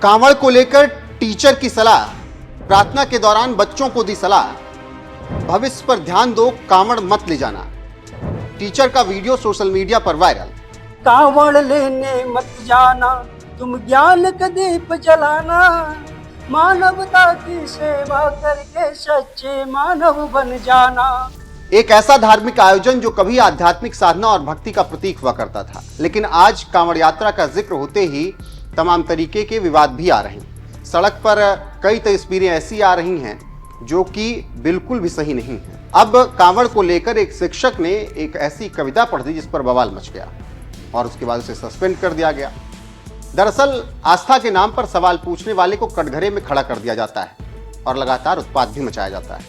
कांवड़ को लेकर टीचर की सलाह, प्रार्थना के दौरान बच्चों को दी सलाह, भविष्य पर ध्यान दो, कांवड़ मत ले जाना। टीचर का वीडियो सोशल मीडिया पर वायरल। कांवड़ लेने मत जाना, तुम ज्ञान का दीप जलाना, मानवता की सेवा करके सच्चे मानव बन जाना। एक ऐसा धार्मिक आयोजन जो कभी आध्यात्मिक साधना और भक्ति का प्रतीक हुआ करता था, लेकिन आज कांवड़ यात्रा का जिक्र होते ही तमाम तरीके के विवाद भी आ रहे हैं। सड़क पर कई तस्वीरें ऐसी आ रही हैं जो कि बिल्कुल भी सही नहीं है। अब कांवड़ को लेकर एक शिक्षक ने एक ऐसी कविता पढ़ दी जिस पर बवाल मच गया और उसके बाद उसे सस्पेंड कर दिया गया। दरअसल आस्था के नाम पर सवाल पूछने वाले को कटघरे में खड़ा कर दिया जाता है और लगातार उत्पात भी मचाया जाता है।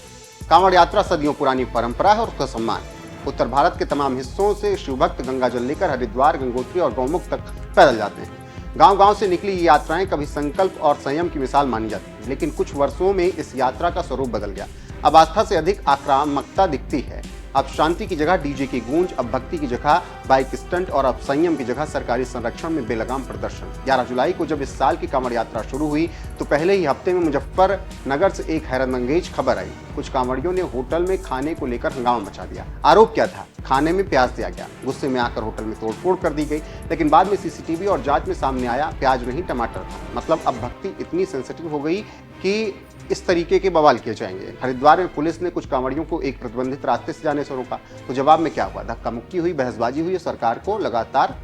कांवड़ यात्रा सदियों पुरानी परंपरा है और उसका सम्मान। उत्तर भारत के तमाम हिस्सों से शिवभक्त गंगा जल लेकर हरिद्वार, गंगोत्री और गौमुख तक पैदल जाते हैं। गांव-गांव से निकली ये यात्राएं कभी संकल्प और संयम की मिसाल मानी जाती है, लेकिन कुछ वर्षों में इस यात्रा का स्वरूप बदल गया। अब आस्था से अधिक आक्रामकता दिखती है। अब शांति की जगह डीजे की गूंज, अब भक्ति की जगह बाइक स्टंट और अब संयम की जगह सरकारी संरक्षण में बेलगाम प्रदर्शन। 11 जुलाई को जब इस साल की कांवड़ यात्रा शुरू हुई तो पहले ही हफ्ते में मुजफ्फरनगर से एक हैरतअंगेज खबर आई। कुछ कांवड़ियों ने होटल में खाने को लेकर हंगामा मचा दिया। आरोप क्या था? खाने में प्याज दिया गया। गुस्से में आकर होटल में तोड़फोड़ कर दी गई, लेकिन बाद में सीसीटीवी और जांच में सामने आया प्याज नहीं टमाटर था। मतलब अब भक्ति इतनी सेंसिटिव हो गई कि इस तरीके के बवाल किए जाएंगे। हरिद्वार में पुलिस ने कुछ कांवड़ियों को एक प्रतिबंधित रास्ते से जाने से रोका, तो जवाब में क्या हुआ? धक्का मुक्की हुई, बहसबाजी हुई, सरकार को लगातार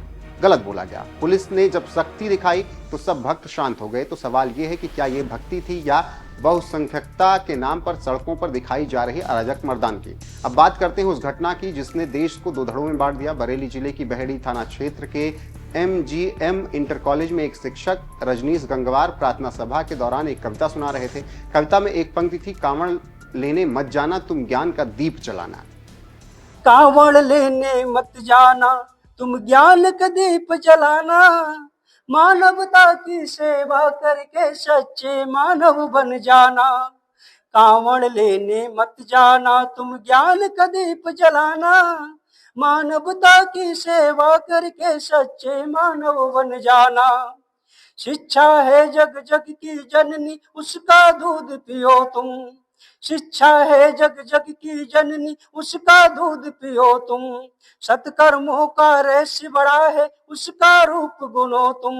गलत बोला गया। पुलिस ने जब सख्ती दिखाई तो सब भक्त शांत हो गए। तो सवाल ये है कि क्या ये भक्ति थी या बहुसंख्यकता के नाम पर सड़कों पर दिखाई जा रही अराजक मर्दान की? अब बात करते हैं उस घटना की जिसने देश को दो धड़ों में बांट दिया। बरेली जिले की बहेड़ी थाना क्षेत्र के MGM इंटर कॉलेज में एक शिक्षक रजनीश गंगवार प्रार्थना सभा के दौरान एक कविता सुना रहे थे। कविता में एक पंक्ति थी, कांवड़ लेने मत जाना, तुम ज्ञान का दीप जलाना। कांवड़ लेने मत जाना, तुम ज्ञान का दीप जलाना, मानवता की सेवा करके सच्चे मानव बन जाना। कांवड़ लेने मत जाना, तुम ज्ञान का दीप जलाना, मानवता की सेवा करके सच्चे मानव बन जाना। शिक्षा है जग जग की जननी, उसका दूध पियो तुम। शिक्षा है जग जग की जननी, उसका दूध पियो तुम। सत्कर्मों का रहस्य बड़ा है, उसका रूप गुनो तुम।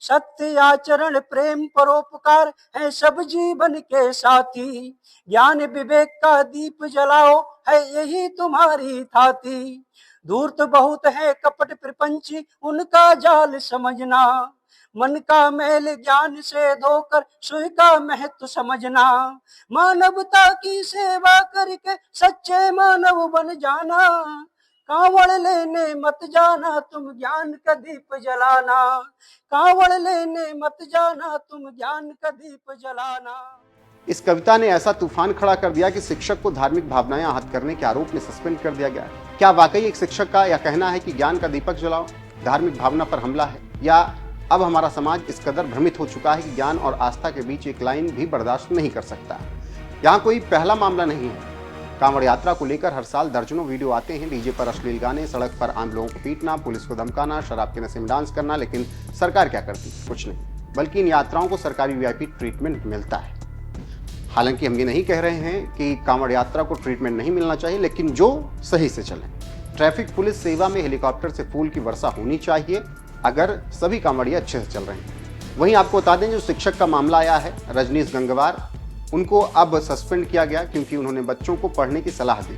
सत्य आचरण प्रेम परोपकार है सब जीवन के साथी। ज्ञान विवेक का दीप जलाओ, है यही तुम्हारी थाती। दूर तो बहुत है कपट प्रपंची, उनका जाल समझना। मन का मैल ज्ञान से धोकर सुख का महत्व समझना। मानवता की सेवा करके सच्चे मानव बन जाना। कांवड़ लेने मत जाना, तुम ज्ञान का दीप जलाना। कांवड़ लेने मत जाना, तुम ज्ञान का दीप जलाना। इस कविता ने ऐसा तूफान खड़ा कर दिया कि शिक्षक को धार्मिक भावनाएं आहत करने के आरोप में सस्पेंड कर दिया गया। क्या वाकई एक शिक्षक का यह कहना है कि ज्ञान का दीपक जलाओ धार्मिक भावना पर हमला है, या अब हमारा समाज इस कदर भ्रमित हो चुका है कि ज्ञान और आस्था के बीच एक लाइन भी बर्दाश्त नहीं कर सकता? यहाँ कोई पहला मामला नहीं है। कांवड़ यात्रा को लेकर हर साल दर्जनों वीडियो आते हैं। डीजे पर अश्लील गाने, सड़क पर आम लोगों को पीटना, पुलिस को धमकाना, शराब के नशे में डांस करना, लेकिन सरकार क्या करती? कुछ नहीं, बल्कि इन यात्राओं को सरकारी VIP ट्रीटमेंट मिलता है। हालांकि हम ये नहीं कह रहे हैं कि कांवड़ यात्रा को ट्रीटमेंट नहीं मिलना चाहिए, लेकिन जो सही से चले। ट्रैफिक पुलिस सेवा में हेलीकॉप्टर से फूल की वर्षा होनी चाहिए अगर सभी कांवड़िया अच्छे से चल रहे हैं। वहीं आपको बता दें, जो शिक्षक का मामला आया है रजनीश गंगवार, उनको अब सस्पेंड किया गया क्योंकि उन्होंने बच्चों को पढ़ने की सलाह दी।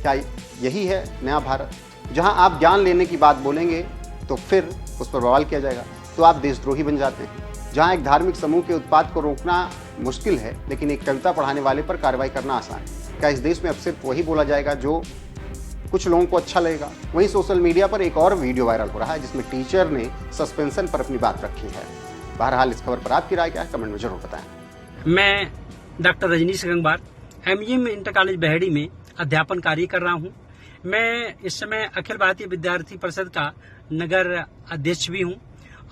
क्या यही है नया भारत? जहां आप ज्ञान लेने की बात बोलेंगे तो फिर उस पर बवाल किया जाएगा, तो आप देशद्रोही बन जाते हैं। जहां एक धार्मिक समूह के उत्पाद को रोकना मुश्किल है, लेकिन एक कविता पढ़ाने वाले पर कार्रवाई करना आसान है। क्या इस देश में अब सिर्फ वही बोला जाएगा जो कुछ लोगों को अच्छा लगेगा? वहीं सोशल मीडिया पर एक और वीडियो वायरल हो रहा है जिसमें टीचर ने सस्पेंशन पर अपनी बात रखी है। बहरहाल इस खबर पर आपकी राय क्या है, कमेंट में जरूर बताएं। मैं doctor Rajneesh Gangwar MGM inter college Baheri में अध्यापन कार्य कर रहा हूं। मैं इस समय अखिल भारतीय विद्यार्थी परिषद का नगर अध्यक्ष भी हूं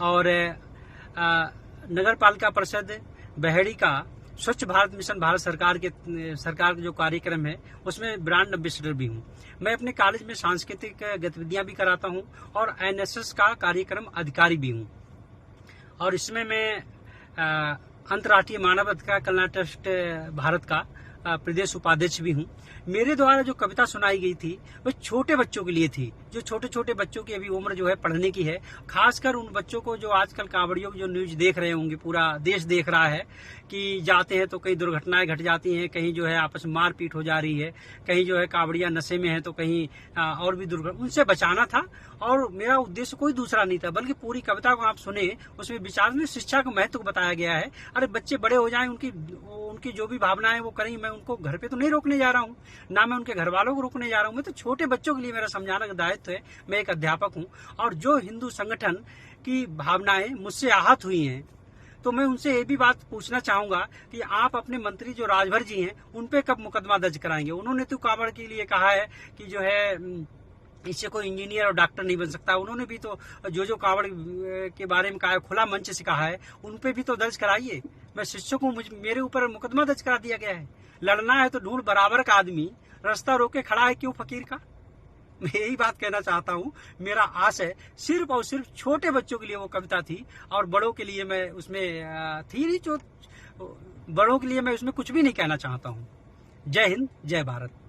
और नगर पालिका परिषद बहेड़ी का स्वच्छ भारत मिशन भारत सरकार का जो कार्यक्रम है उसमें ब्रांड एम्बेसडर भी हूँ। मैं अपने कॉलेज में सांस्कृतिक गतिविधियां भी कराता हूँ और NSS का कार्यक्रम अधिकारी भी हूँ। और इसमें मैं अंतर्राष्ट्रीय मानव अधिकार कल्याण ट्रस्ट भारत का प्रदेश उपाध्यक्ष भी हूँ। मेरे द्वारा जो कविता सुनाई गई थी वो छोटे बच्चों के लिए थी, जो छोटे छोटे बच्चों की अभी उम्र जो है पढ़ने की है। खासकर उन बच्चों को जो आजकल कांवड़ियों की जो न्यूज देख रहे होंगे, पूरा देश देख रहा है कि जाते हैं तो कई दुर्घटनाएं घट जाती हैं, कहीं जो है आपस में मारपीट हो जा रही है, कहीं जो है कांवड़िया नशे में है तो कहीं और भी दुर्घटना, उनसे बचाना था। और मेरा उद्देश्य कोई दूसरा नहीं था, बल्कि पूरी कविता को आप सुने, उसमें विचार में शिक्षा का महत्व बताया गया है। अरे बच्चे बड़े हो जाएं, उनकी जो भी भावनाएं वो करें, मैं उनको घर पे तो नहीं रोकने जा रहा हूँ, ना मैं उनके घर वालों को रोकने जा रहा हूँ। मैं तो छोटे बच्चों के लिए मेरा समझाने का दायित्व है। मैं एक अध्यापक हूँ और जो हिंदू संगठन की भावनाएं मुझसे आहत हुई हैं, तो मैं उनसे ये भी बात पूछना चाहूंगा कि आप अपने मंत्री जो राजभर जी हैं उन पे कब मुकदमा दर्ज कराएंगे? उन्होंने तो कांवड़ के लिए कहा है कि जो है इससे कोई इंजीनियर और डॉक्टर नहीं बन सकता। उन्होंने भी तो जो कांवड़ के बारे में कहा है, खुला मंच से कहा है, उन पे भी तो दर्ज कराइए। मैं शिक्षक हूँ, मेरे ऊपर मुकदमा दर्ज करा दिया गया है। लड़ना है तो ढूंढ बराबर का आदमी, रास्ता रोके खड़ा है क्यों फकीर का? मैं यही बात कहना चाहता हूँ। मेरा आस है सिर्फ और सिर्फ छोटे बच्चों के लिए वो कविता थी, और बड़ों के लिए मैं उसमें थी नहीं, जो बड़ों के लिए मैं उसमें कुछ भी नहीं कहना चाहता हूँ। जय हिंद, जय भारत।